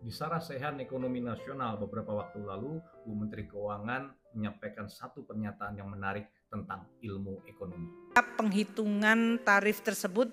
Di Sarasehan Ekonomi Nasional beberapa waktu lalu, Bu Menteri Keuangan menyampaikan satu pernyataan yang menarik tentang ilmu ekonomi. Penghitungan tarif tersebut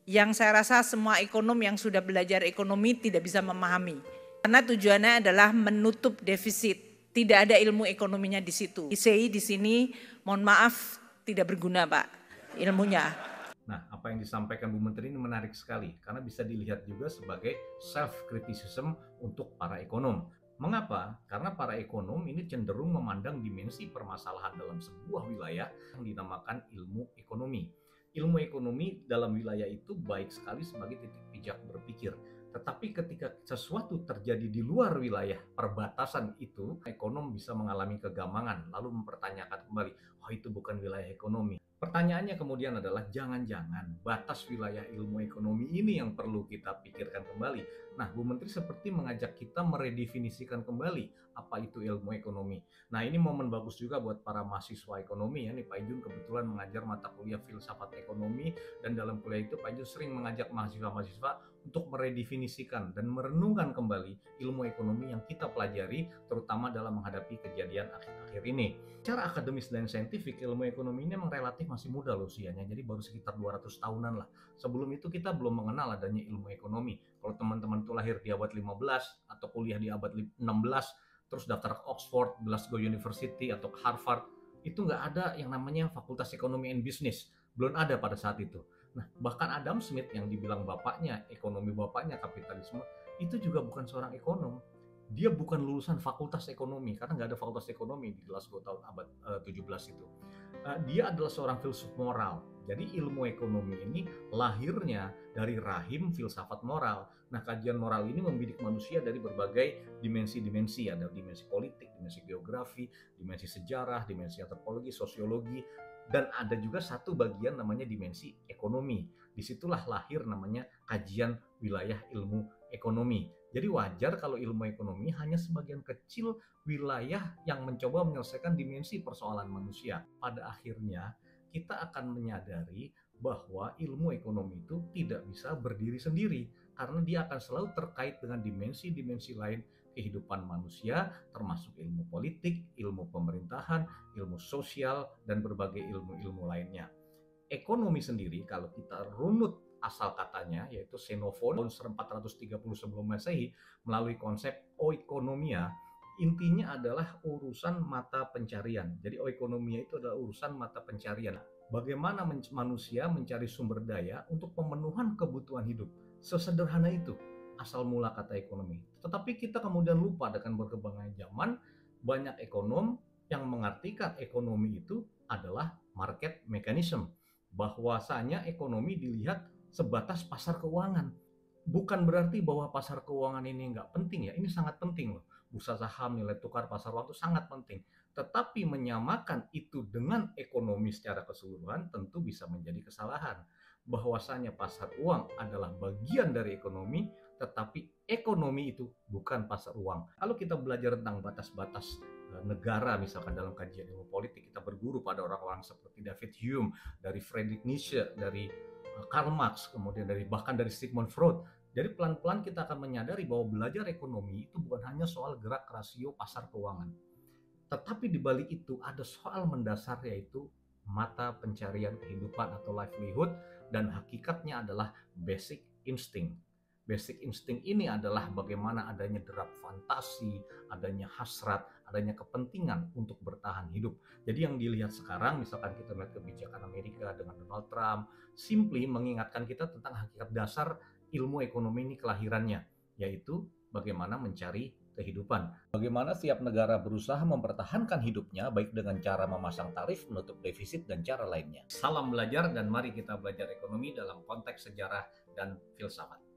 yang saya rasa semua ekonom yang sudah belajar ekonomi tidak bisa memahami. Karena tujuannya adalah menutup defisit. Tidak ada ilmu ekonominya di situ. ICI di sini, mohon maaf, tidak berguna Pak ilmunya. Nah, apa yang disampaikan Bu Menteri ini menarik sekali karena bisa dilihat juga sebagai self-criticism untuk para ekonom. Mengapa? Karena para ekonom ini cenderung memandang dimensi permasalahan dalam sebuah wilayah yang dinamakan ilmu ekonomi. Ilmu ekonomi dalam wilayah itu baik sekali sebagai titik pijak berpikir. Tetapi ketika sesuatu terjadi di luar wilayah perbatasan itu, ekonom bisa mengalami kegamangan lalu mempertanyakan kembali, oh itu bukan wilayah ekonomi. Pertanyaannya kemudian adalah jangan-jangan batas wilayah ilmu ekonomi ini yang perlu kita pikirkan kembali. Nah, Bu Menteri seperti mengajak kita meredefinisikan kembali apa itu ilmu ekonomi. Nah, ini momen bagus juga buat para mahasiswa ekonomi ya. Nih Pak Ijun kebetulan mengajar mata kuliah filsafat ekonomi dan dalam kuliah itu Pak Ijun sering mengajak mahasiswa-mahasiswa untuk meredefinisikan dan merenungkan kembali ilmu ekonomi yang kita pelajari terutama dalam menghadapi kejadian akhir-akhir ini. Secara akademis dan saintifik, ilmu ekonomi ini memang relatif masih muda loh usianya, jadi baru sekitar 200 tahunan lah. Sebelum itu kita belum mengenal adanya ilmu ekonomi. Kalau teman-teman itu lahir di abad 15 atau kuliah di abad 16, terus daftar ke Oxford, Glasgow University atau ke Harvard, itu nggak ada yang namanya Fakultas Ekonomi and Business. Belum ada pada saat itu. Nah, bahkan Adam Smith yang dibilang bapaknya ekonomi, bapaknya kapitalisme, itu juga bukan seorang ekonom. Dia bukan lulusan fakultas ekonomi karena nggak ada fakultas ekonomi di Glasgow tahun abad 17 itu. Dia adalah seorang filsuf moral. Jadi ilmu ekonomi ini lahirnya dari rahim filsafat moral. Nah, kajian moral ini membidik manusia dari berbagai dimensi-dimensi. Ada dimensi politik, dimensi geografi, dimensi sejarah, dimensi antropologi, sosiologi, dan ada juga satu bagian namanya dimensi ekonomi. Disitulah lahir namanya kajian wilayah ilmu ekonomi. Jadi wajar kalau ilmu ekonomi hanya sebagian kecil wilayah yang mencoba menyelesaikan dimensi persoalan manusia. Pada akhirnya kita akan menyadari bahwa ilmu ekonomi itu tidak bisa berdiri sendiri karena dia akan selalu terkait dengan dimensi-dimensi lain kehidupan manusia, termasuk ilmu politik, ilmu pemerintahan, ilmu sosial, dan berbagai ilmu-ilmu lainnya. Ekonomi sendiri kalau kita runut asal katanya yaitu Xenophon tahun 430 sebelum Masehi melalui konsep oikonomia, intinya adalah urusan mata pencarian. Jadi oikonomia itu adalah urusan mata pencarian. Bagaimana manusia mencari sumber daya untuk pemenuhan kebutuhan hidup. Sesederhana itu asal mula kata ekonomi. Tetapi kita kemudian lupa dengan berkembangnya zaman, banyak ekonom yang mengartikan ekonomi itu adalah market mechanism. Bahwasanya ekonomi dilihat sebatas pasar keuangan. Bukan berarti bahwa pasar keuangan ini nggak penting ya, ini sangat penting loh. Bursa saham, nilai tukar, pasar uang itu sangat penting. Tetapi menyamakan itu dengan ekonomi secara keseluruhan tentu bisa menjadi kesalahan. Bahwasanya pasar uang adalah bagian dari ekonomi, tetapi ekonomi itu bukan pasar uang. Kalau kita belajar tentang batas-batas negara misalkan dalam kajian ilmu politik, kita berguru pada orang-orang seperti David Hume, dari Friedrich Nietzsche, dari Karl Marx, kemudian bahkan dari Sigmund Freud. Jadi pelan-pelan kita akan menyadari bahwa belajar ekonomi itu bukan hanya soal gerak rasio pasar keuangan. Tetapi di balik itu ada soal mendasar yaitu mata pencarian kehidupan atau livelihood, dan hakikatnya adalah basic instinct. Basic instinct ini adalah bagaimana adanya derap fantasi, adanya hasrat, adanya kepentingan untuk bertahan hidup. Jadi yang dilihat sekarang, misalkan kita melihat kebijakan Amerika dengan Donald Trump, simply mengingatkan kita tentang hakikat dasar ilmu ekonomi ini kelahirannya, yaitu bagaimana mencari kehidupan. Bagaimana setiap negara berusaha mempertahankan hidupnya baik dengan cara memasang tarif, menutup defisit, dan cara lainnya. Salam belajar dan mari kita belajar ekonomi dalam konteks sejarah dan filsafat.